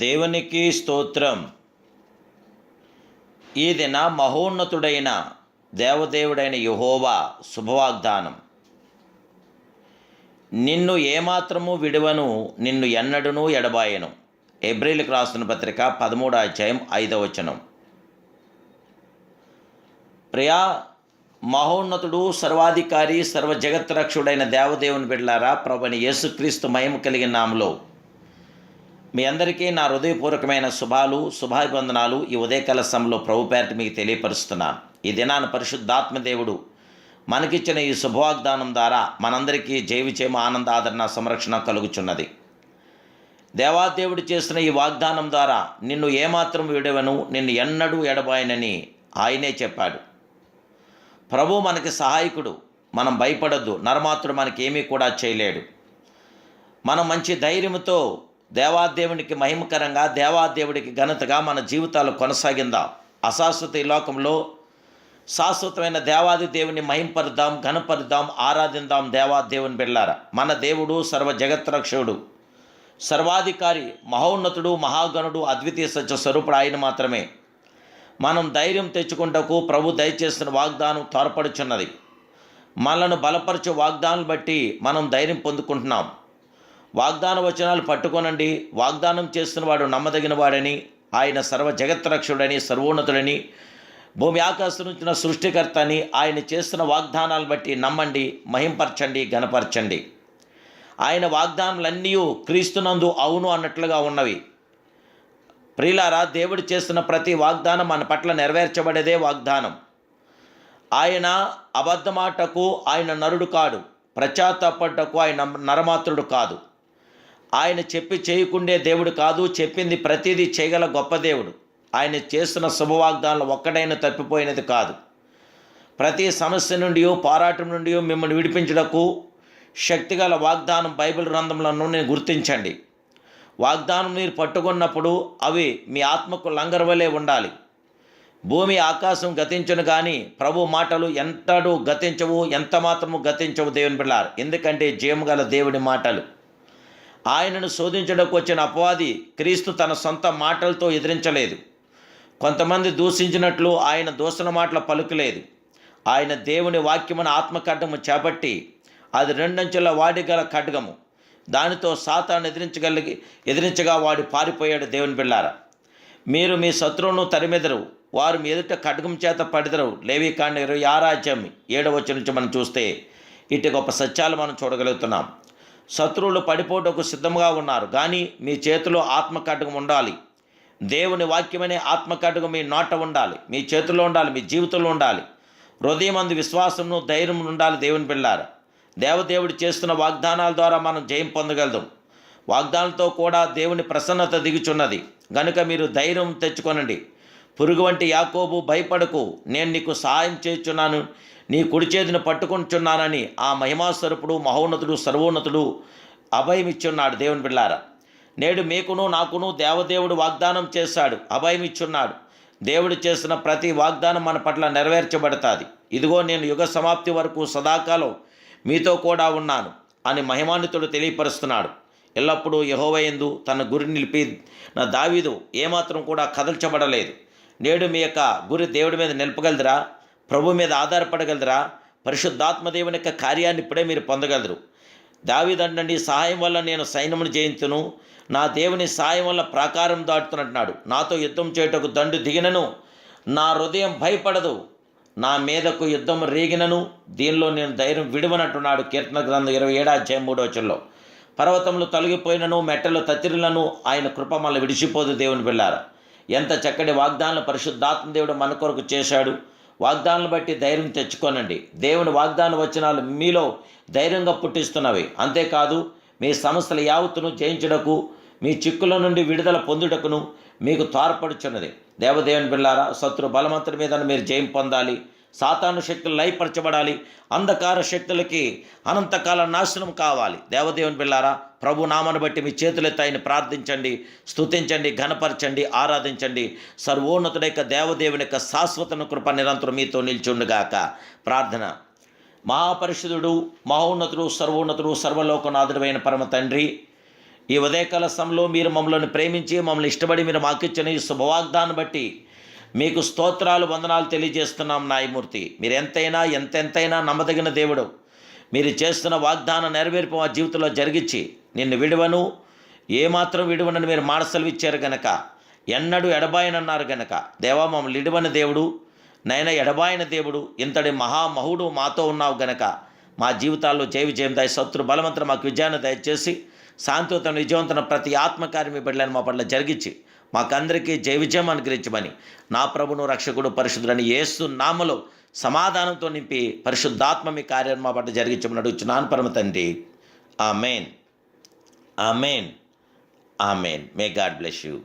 దేవునికి స్తోత్రం. ఈ దిన మహోన్నతుడైన దేవదేవుడైన యెహోవా శుభవాగ్దానం. నిన్ను ఏమాత్రము విడువను, నిన్ను ఎన్నడూనూ ఎడబాయను. హెబ్రీయులకు రాసిన పత్రిక 13వ అధ్యాయం 5వ వచనం. ప్రియా, మహోన్నతుడు, సర్వాధికారి, సర్వజగత్రక్షుడైన దేవదేవుని బిడ్డలారా, ప్రభువైన యేసుక్రీస్తు మహిమ కలిగిన నామములో మీ అందరికీ నా హృదయపూర్వకమైన శుభాభివందనాలు ఈ ఉదయకాల సమయంలో ప్రభు పేరిట మీకు తెలియపరుస్తున్నాను. ఈ దినాన పరిశుద్ధాత్మ దేవుడు మనకిచ్చిన ఈ శుభవాగ్దానం ద్వారా మనందరికీ జయవిజయం, ఆనంద, ఆదరణ, సంరక్షణ కలుగుచున్నది. దేవాదేవుడు చేసిన ఈ వాగ్దానం ద్వారా నిన్ను ఏమాత్రం విడవను, నిన్ను ఎన్నడూ ఎడబాయనని ఆయనే చెప్పాడు. ప్రభు మనకి సహాయకుడు. మనం భయపడొద్దు. నరమాత్రుడు మనకేమీ కూడా చేయలేడు. మనం మంచి ధైర్యంతో దేవాదేవునికి మహిమకరంగా, దేవాదేవుడికి ఘనతగా మన జీవితాలు కొనసాగిందాం. అశాశ్వత ఈ లోకంలో శాశ్వతమైన దేవాది దేవుని మహింపరుద్దాం, ఘనపరుద్దాం, ఆరాధిద్దాం. దేవాదేవుని బిడ్డలారా, మన దేవుడు సర్వ జగత్రక్షకుడు, సర్వాధికారి, మహోన్నతుడు, మహాగణుడు, అద్వితీయ సత్య స్వరూపుడు ఆయన మాత్రమే. మనం ధైర్యం తెచ్చుకుంటకు ప్రభు దయచేసిన వాగ్దానం తోడ్పడుచున్నది. మనలను బలపరచు వాగ్దానాలు బట్టి మనం ధైర్యం పొందుకుంటున్నాం. వాగ్దాన వచనాలు పట్టుకొనండి. వాగ్దానం చేస్తున్నవాడు నమ్మదగిన వాడని, ఆయన సర్వ జగత్రక్షుడని, సర్వోన్నతుడని, భూమి ఆకాశం నుంచిన సృష్టికర్త అని, ఆయన చేస్తున్న వాగ్దానాలు బట్టి నమ్మండి, మహింపరచండి, ఘనపరచండి. ఆయన వాగ్దానాలన్నీ క్రీస్తునందు అవును అన్నట్లుగా ఉన్నవి. ప్రియులారా, దేవుడు చేస్తున్న ప్రతి వాగ్దానం మన పట్ల నెరవేర్చబడేదే వాగ్దానం. ఆయన అబద్ధమాటకు ఆయన నరుడు కాడు, పశ్చాత్తాపడటకు ఆయన నరమాత్రుడు కాదు. ఆయన చెప్పి చేయకుండే దేవుడు కాదు, చెప్పింది ప్రతిదీ చేయగల గొప్ప దేవుడు. ఆయన చేస్తున్న శుభవాగ్దానాలు ఒక్కడైనా తప్పిపోయినది కాదు. ప్రతి సమస్య నుండి, పోరాటం నుండి మిమ్మల్ని విడిపించడకు శక్తిగల వాగ్దానం బైబిల్ గ్రంథంలో గుర్తించండి. వాగ్దానం మీరు పట్టుకున్నప్పుడు అవి మీ ఆత్మకు లంగర్వలే ఉండాలి. భూమి ఆకాశం గతించును కానీ ప్రభు మాటలు ఎంతడూ గతించవు, ఎంత మాత్రము గతించవు దేవుని బిడ్డలారా. ఎందుకంటే జీవము గల దేవుడి మాటలు. ఆయనను శోధించడానికి వచ్చిన అపవాది క్రీస్తు తన సొంత మాటలతో ఎదిరించలేదు. కొంతమంది దూషించినట్లు ఆయన దూషణ మాటలు పలుకలేదు. ఆయన దేవుని వాక్యమును ఆత్మఖడ్గము చేపట్టి, అది రెండంచెల వాడిగల ఖడ్గము. దానితో సాతాను ఎదిరించగా వాడు పారిపోయాడు. దేవుని బిడ్డలారా, మీరు మీ శత్రువును తరిమెదరు, వారు మీ ఎదుట ఖడ్గం చేత పడిదరు. లేవీకాండం 26వ అధ్యాయం 7వ వచనం నుంచి మనం చూస్తే ఇటు గొప్ప సత్యాలు మనం చూడగలుగుతున్నాం. శత్రువులు పడిపోవటకు సిద్ధంగా ఉన్నారు, కానీ మీ చేతిలో ఆత్మఖడ్గం ఉండాలి. దేవుని వాక్యమనే ఆత్మఖడ్గం మీ నోట ఉండాలి, మీ చేతిలో ఉండాలి, మీ జీవితంలో ఉండాలి. హృదయమందు విశ్వాసము, ధైర్యం ఉండాలి. దేవుని బిడ్డలారా, దేవదేవుడు చేస్తున్న వాగ్దానాల ద్వారా మనం జయం పొందగలదు. వాగ్దానాలతో కూడా దేవుని ప్రసన్నత దిగుచున్నది. గనుక మీరు ధైర్యం తెచ్చుకొనండి. పురుగు వంటి యాకోబు, భయపడకు, నేను నీకు సహాయం చేయుచున్నాను, నీ కుడి చేతిని పట్టుకొనిచున్నానని ఆ మహిమాస్వరూపుడు, మహోన్నతుడు, సర్వోన్నతుడు అభయం ఇచ్చున్నాడు. దేవుని బిడ్డలారా, నేడు మీకును నాకును దేవదేవుడు వాగ్దానం చేశాడు, అభయం ఇచ్చున్నాడు. దేవుడు చేసిన ప్రతి వాగ్దానం మన పట్ల నెరవేర్చబడుతుంది. ఇదిగో నేను యుగ సమాప్తి వరకు సదాకాలం మీతో కూడా ఉన్నాను అని మహిమాన్వితుడు తెలియపరుస్తున్నాడు. ఎల్లప్పుడూ యెహోవా యందు తన గురి నిలిపి నా దావీదు ఏమాత్రం కూడా కదల్చబడలేదు. నేడు మీ యొక్క గురి దేవుడి మీద నిలపగలదురా? ప్రభు మీద ఆధారపడగలదురా? పరిశుద్ధాత్మదేవుని యొక్క కార్యాన్ని ఇప్పుడే మీరు పొందగలరు. దావీదు అంటండి, సహాయం వల్ల నేను సైన్యమును జయించును, నా దేవుని సహాయం వల్ల ప్రాకారం దాటుతున్నట్టున్నాడు. నాతో యుద్ధం చేయుటకు దండు దిగినను నా హృదయం భయపడదు, నా మీదకు యుద్ధం రేగినను దీనిలో నేను ధైర్యం విడువనట్టున్నాడు. కీర్తన గ్రంథం 27వ అధ్యాయం 3వ వచనంలో. పర్వతములు తొలగిపోయినను, మెట్టలు తత్తిరులను ఆయన కృప మళ్ళీ విడిచిపోదు. దేవుని బిడ్డలారా, ఎంత చక్కటి వాగ్దానాలు పరిశుద్ధాత్మ దేవుడు మన కొరకు చేశాడు. వాగ్దానాలను బట్టి ధైర్యం తెచ్చుకోనండి. దేవుని వాగ్దాన వచనాలు మీలో ధైర్యంగా పుట్టిస్తున్నవి. అంతేకాదు, మీ సమస్యల యావత్తును జయించుటకు, మీ చిక్కుల నుండి విడుదల పొందుటకును మీకు తోడ్పడుచున్నది. దేవదేవుని బిడ్డలారా, శత్రు బలవంతుడి మీద మీరు జయం పొందాలి. సాతాను శక్తులు లయపరచబడాలి. అంధకార శక్తులకి అనంతకాల నాశనం కావాలి. దేవదేవుని బిడ్డలారా, ప్రభు నామను బట్టి మీ చేతులెత్తి ఆయన ప్రార్థించండి, స్తుతించండి, ఘనపరచండి, ఆరాధించండి. సర్వోన్నతుడ యొక్క దేవదేవుని యొక్క శాశ్వత కృప నిరంతరం మీతో నిల్చుండుగాక. ప్రార్థన. మహాపరిశుద్ధుడు, మహోన్నతుడు, సర్వోన్నతుడు, సర్వలోకనాథుడైన పరమ తండ్రి, ఈ ఉదయకాల సమయంలో మీరు మమ్మల్ని ప్రేమించి మమ్మల్ని ఇష్టపడి మీరు మాకు ఇచ్చిన ఈ శుభవాగ్దాన్ని బట్టి మీకు స్తోత్రాలు వందనాలు తెలియజేస్తున్నాం న్యాయమూర్తి. మీరు ఎంతైనా నమ్మదగిన దేవుడు. మీరు చేస్తున్న వాగ్దానం నెరవేర్పు మా జీవితంలో జరిగించి నిన్ను విడువను, ఏమాత్రం విడువనని మీరు మాటసెలవిచ్చారు గనక, ఎన్నడూ ఎడబాయనన్నారు గనక, దేవా మమ్మల్ని ఇడువని దేవుడు, నైనా ఎడబాయన దేవుడు, ఇంతటి మహామహుడు మాతో ఉన్నావు గనక మా జీవితాల్లో జయ విజయం దయ, శత్రు బలవంతులు మాకు విజయాన్ని దయచేసి శాంతియుతం విజయవంతన ప్రతి ఆత్మకార్యం మీ బిడ్డలను మా పట్ల జరిగించి మాకందరికీ జయ విజయం అనుగ్రహించమని నా ప్రభును రక్షకుడు పరిశుద్ధుడని యేసు నామములో సమాధానంతో నింపి పరిశుద్ధాత్మ మీ కార్యాన్ని మా పట్ల జరిగించమని అడుగుచున్నాను పరమ తండ్రి. Amen, amen, amen. May God bless you.